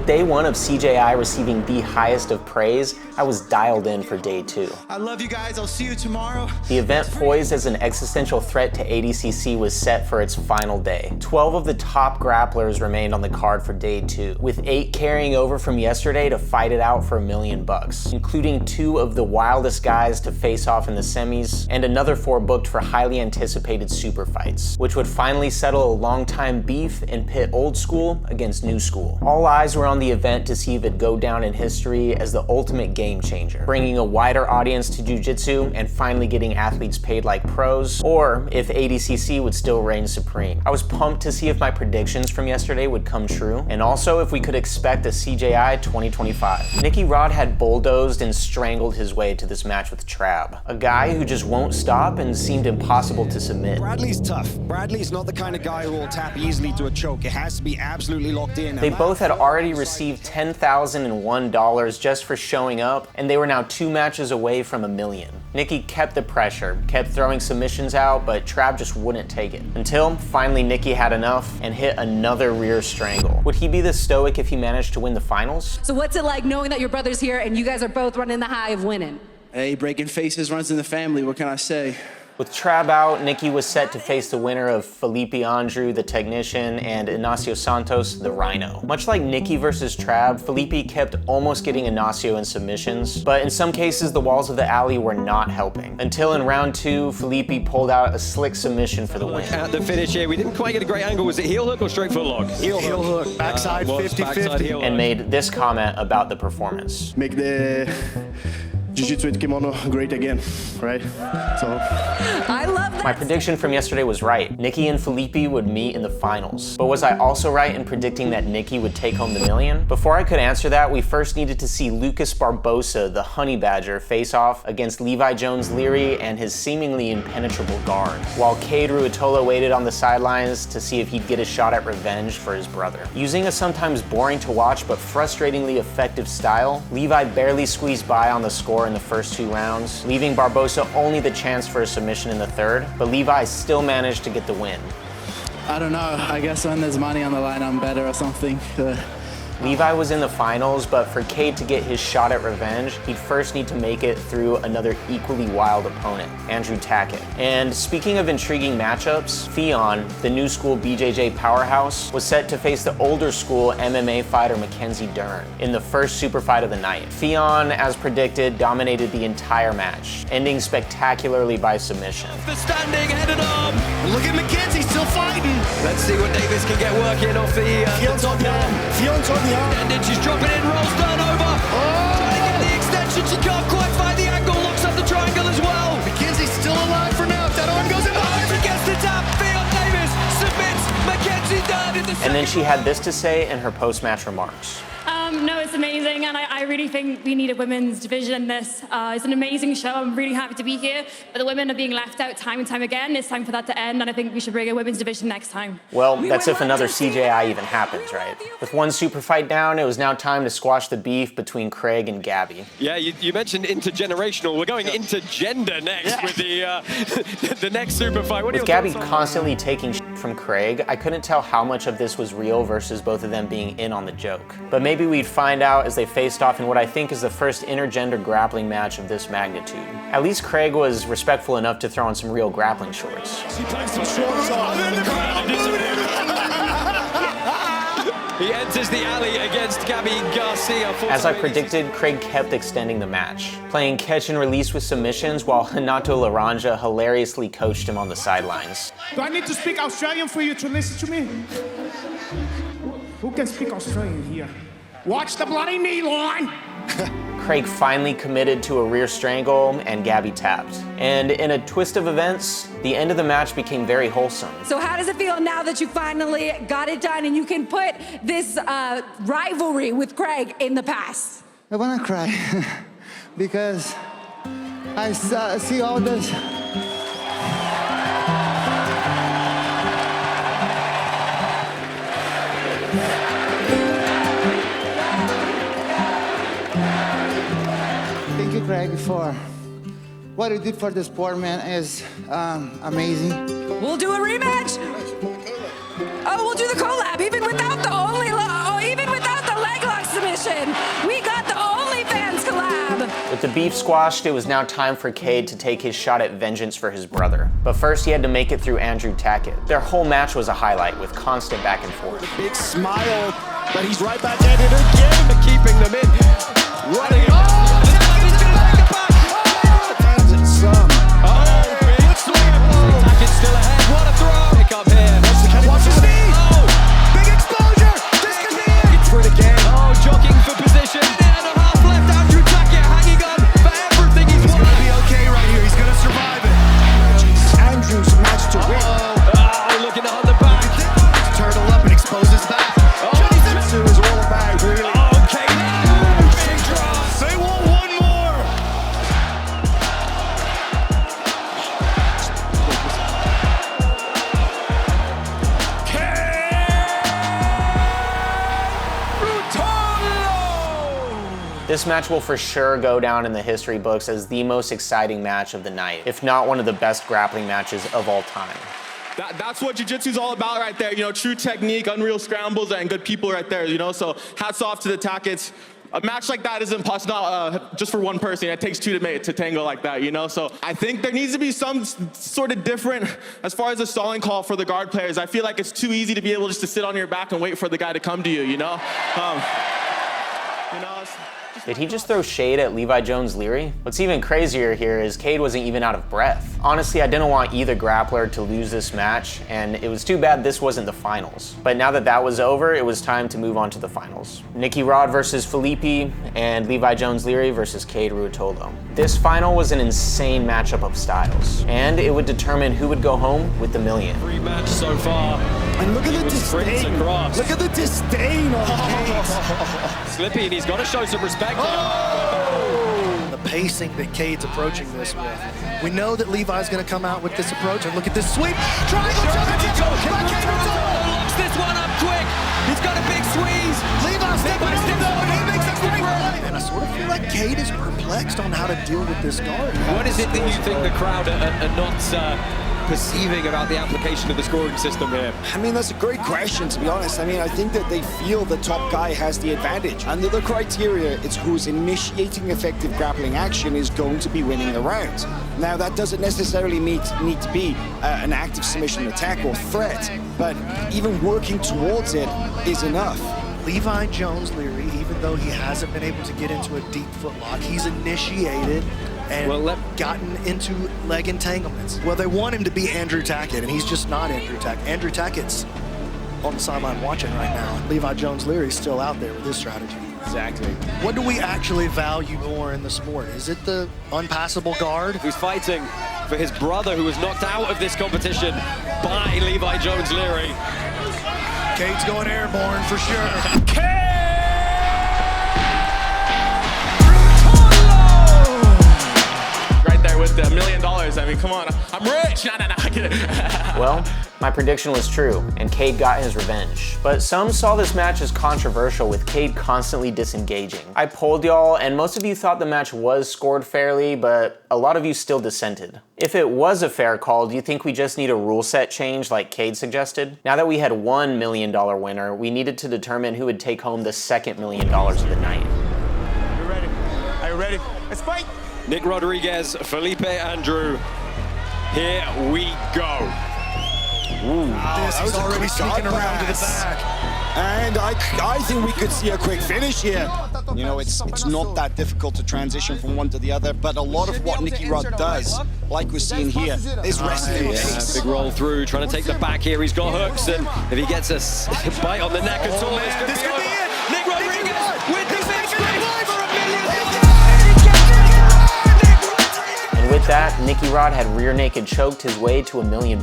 day one of CJI receiving the highest of praise, I was dialed in for day 2. I love you guys, I'll see you tomorrow. The event, poised as an existential threat to ADCC, was set for its final day. 12 of the top grapplers remained on the card for day 2, with 8 carrying over from yesterday to fight it out for $1 million bucks, including 2 of the wildest guys to face off in the semis, and another 4 booked for highly anticipated super fights, which would finally settle a long-time beef and pit old school against new school. All eyes were on the event to see if it'd go down in history as the ultimate game changer, bringing a wider audience to jiu-jitsu and finally getting athletes paid like pros, or if ADCC would still reign supreme. I was pumped to see if my predictions from yesterday would come true, and also if we could expect a CJI 2025. Nicky Rod had bulldozed and strangled his way to this match with Trab, a guy who just won't stop and seemed impossible to submit. Bradley's tough. Bradley's not the kind of guy who will tap easily to a choke. It has to be absolutely locked in. They both had already received $10,001 just for showing up, and they were now 2 matches away from $1 million. Nicky kept the pressure, kept throwing submissions out, but Trab just wouldn't take it. Until finally Nicky had enough and hit another rear strangle. Would he be this stoic if he managed to win the finals? So what's it like knowing that your brother's here and you guys are both running the high of winning? Hey, breaking faces runs in the family, what can I say? With Trab out, Nicky was set to face the winner of Fellipe Andrew, the technician, and Inacio Santos, the rhino. Much like Nicky versus Trab, Fellipe kept almost getting Inacio in submissions, but in some cases the walls of the alley were not helping. Until in round 2, Fellipe pulled out a slick submission for the win. At the finish here, we didn't quite get a great angle. Was it heel hook or straight foot lock? Heel hook. Backside 50-50. And made this comment about the performance. Make the jiu-jitsu with kimono great again, right? So I love that. My prediction from yesterday was right. Nicky and Fellipe would meet in the finals. But was I also right in predicting that Nicky would take home the $1 million? Before I could answer that, we first needed to see Lucas Barbosa, the honey badger, face off against Levi Jones-Leary and his seemingly impenetrable guard, while Kade Ruotolo waited on the sidelines to see if he'd get a shot at revenge for his brother. Using a sometimes boring to watch but frustratingly effective style, Levi barely squeezed by on the score in the first 2 rounds, leaving Barbosa only the chance for a submission in the 3rd, but Levi still managed to get the win. I don't know, I guess when there's money on the line I'm better or something. Levi was in the finals, but for Kade to get his shot at revenge, he'd first need to make it through another equally wild opponent, Andrew Tackett. And speaking of intriguing matchups, Ffion, the new school BJJ powerhouse, was set to face the older school MMA fighter Mackenzie Dern in the first super fight of the night. Ffion, as predicted, dominated the entire match, ending spectacularly by submission. The standing headed arm. Look at Mackenzie still fighting. Let's see what Davies can get working off the top now. Fion's on the arm. And then she's dropping in, rolls Dern over. Trying to get the extension, she can't quite find the angle, locks up the triangle as well. Mackenzie's still alive for now. If that arm goes in behind. She gets the tap, Ffion Davies submits Mackenzie Dern in the second. And then she had this to say in her post-match remarks. No, it's amazing, and I really think we need a women's division in this. It's an amazing show. I'm really happy to be here, but the women are being left out time and time again. It's time for that to end, and I think we should bring a women's division next time. Well, that's if another CJI even happens, right? With one super fight down, it was now time to squash the beef between Craig and Gabi. Yeah, you mentioned intergenerational. We're going intergender next with the next super fight. What With Gabi constantly taking shit from Craig, I couldn't tell how much of this was real versus both of them being in on the joke. But maybe we'd find out as they faced off in what I think is the first intergender grappling match of this magnitude. At least Craig was respectful enough to throw on some real grappling shorts. She plays some shorts on. He enters the alley against Gabi Garcia. As I predicted, Craig kept extending the match, playing catch and release with submissions while Renato Laranja hilariously coached him on the sidelines. Do I need to speak Australian for you to listen to me? Who can speak Australian here? Watch the bloody knee line! Craig finally committed to a rear strangle and Gabi tapped. And in a twist of events, the end of the match became very wholesome. So how does it feel now that you finally got it done and you can put this rivalry with Craig in the past? I wanna cry because I see all this. Thank you, Craig, for what you did for the sport, man. Is amazing. We'll do a rematch. Oh, we'll do the collab, even without the leg locks. beef squashed, it was now time for Kade to take his shot at vengeance for his brother. But first, he had to make it through Andrew Tackett. Their whole match was a highlight, with constant back and forth. Big smile, but he's right back at it again. Keeping them in. Running it. He's going to make it back. And some. Big swing. Tackett's still ahead. What a throw. Pick up here. Watch his knee. Big exposure. This could be it. It's for it again. Oh, jockeying for position. And a half left. Andrew Tackett hanging on for everything he's won. He's going to be okay right here. He's going to survive it. Andrew's match to win. Looking on the back. Turtle up and exposes that. Jitsu is all about, really. Okay. Big drop. They want one more. This match will for sure go down in the history books as the most exciting match of the night, if not one of the best grappling matches of all time. That's what jiu-jitsu is all about right there. You know, true technique, unreal scrambles, and good people right there, you know? So hats off to the Tacketts. A match like that isn't possible just for one person. It takes two to tango like that, you know? So I think there needs to be some sort of different, as far as the stalling call for the guard players. I feel like it's too easy to be able just to sit on your back and wait for the guy to come to you, you know? Did he just throw shade at Levi Jones-Leary? What's even crazier here is Kade wasn't even out of breath. Honestly, I didn't want either grappler to lose this match, and it was too bad this wasn't the finals. But now that that was over, it was time to move on to the finals. Nicky Rod versus Fellipe, and Levi Jones-Leary versus Kade Ruotolo. This final was an insane matchup of styles, and it would determine who would go home with the million. Rematch so far. And look at the disdain. Look at the disdain on Kade. Slippy, and he's got to show some respect. The pacing that Kade's approaching this with. We know that Levi's going to come out with this approach, and look at this sweep. Triangle locks this one up quick. He's got a big squeeze. Levi's stepping over though, and he makes a great run. And I sort of feel like Kade is perplexed on how to deal with this guard. What is it that you think the crowd are not perceiving about the application of the scoring system here? I mean, that's a great question, to be honest. I mean, I think that they feel the top guy has the advantage. Under the criteria, it's who's initiating effective grappling action is going to be winning the round. Now, that doesn't necessarily need to be an active submission attack or threat, but even working towards it is enough. Levi Jones-Leary, even though he hasn't been able to get into a deep footlock, he's initiated and gotten into leg entanglements. Well, they want him to be Andrew Tackett, and he's just not Andrew Tackett. Andrew Tackett's on the sideline watching right now. Levi Jones-Leary's still out there with his strategy. Exactly. What do we actually value more in the sport? Is it the unpassable guard? Who's fighting for his brother, who was knocked out of this competition by Levi Jones-Leary. Kade's going airborne for sure. Right there with the $1 million. I mean, come on, I'm rich. No, I get it. Well, my prediction was true, and Kade got his revenge. But some saw this match as controversial, with Kade constantly disengaging. I polled y'all, and most of you thought the match was scored fairly, but a lot of you still dissented. If it was a fair call, do you think we just need a rule set change like Kade suggested? Now that we had $1 million winner, we needed to determine who would take home the second $1 million of the night. You ready? Are you ready? Let's fight! Nick Rodriguez, Felipe Andrew. Here we go. This is already sneaking around to the back. And I think we could see a quick finish here. You know, it's not that difficult to transition from one to the other, but a lot of what Nicky Rod does, like we're seeing here, is resting in pace. Big roll through, trying to take the back here. He's got hooks, and if he gets a bite on the neck at all, this could be it. Nick Rodriguez with the big strike for $1 million. And with that, Nicky Rod had rear naked choked his way to $1 million.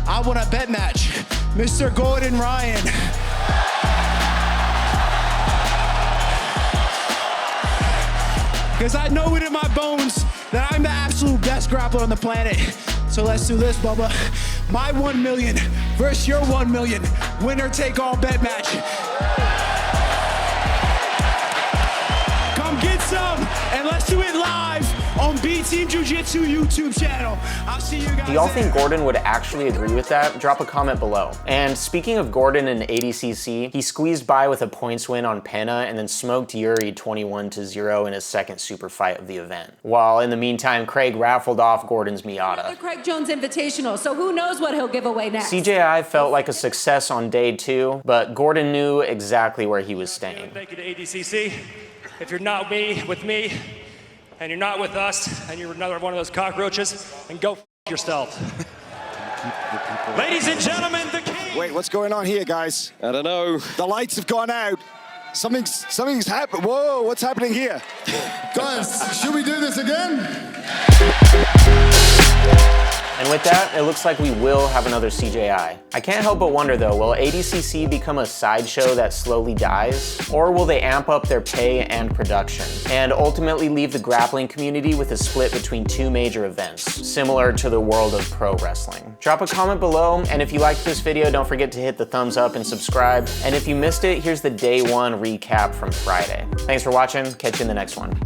I want a bet match. Mr. Gordon Ryan. Because I know it in my bones that I'm the absolute best grappler on the planet. So let's do this, Bubba. My 1 million versus your 1 million. Winner take all bet match. Come get some, and let's do it live on BT. Team Jiu-Jitsu YouTube channel. I'll see you guys. Do y'all think Gordon would actually agree with that? Drop a comment below. And speaking of Gordon and ADCC, he squeezed by with a points win on Pena and then smoked Yuri 21-0 in his second super fight of the event. While in the meantime, Craig raffled off Gordon's Miata. The Craig Jones Invitational, so who knows what he'll give away next. CJI felt like a success on day 2, but Gordon knew exactly where he was staying. Thank you to ADCC. If you're not with me, and you're not with us, and you're another one of those cockroaches, then go f yourself. Ladies and gentlemen, the king. Wait, what's going on here, guys? I don't know. The lights have gone out. Something's happened. Whoa, what's happening here? Guys, should we do this again? And with that, it looks like we will have another CJI. I can't help but wonder though, will ADCC become a sideshow that slowly dies? Or will they amp up their pay and production? And ultimately leave the grappling community with a split between 2 major events, similar to the world of pro wrestling? Drop a comment below, and if you liked this video, don't forget to hit the thumbs up and subscribe. And if you missed it, here's the day 1 recap from Friday. Thanks for watching, catch you in the next one.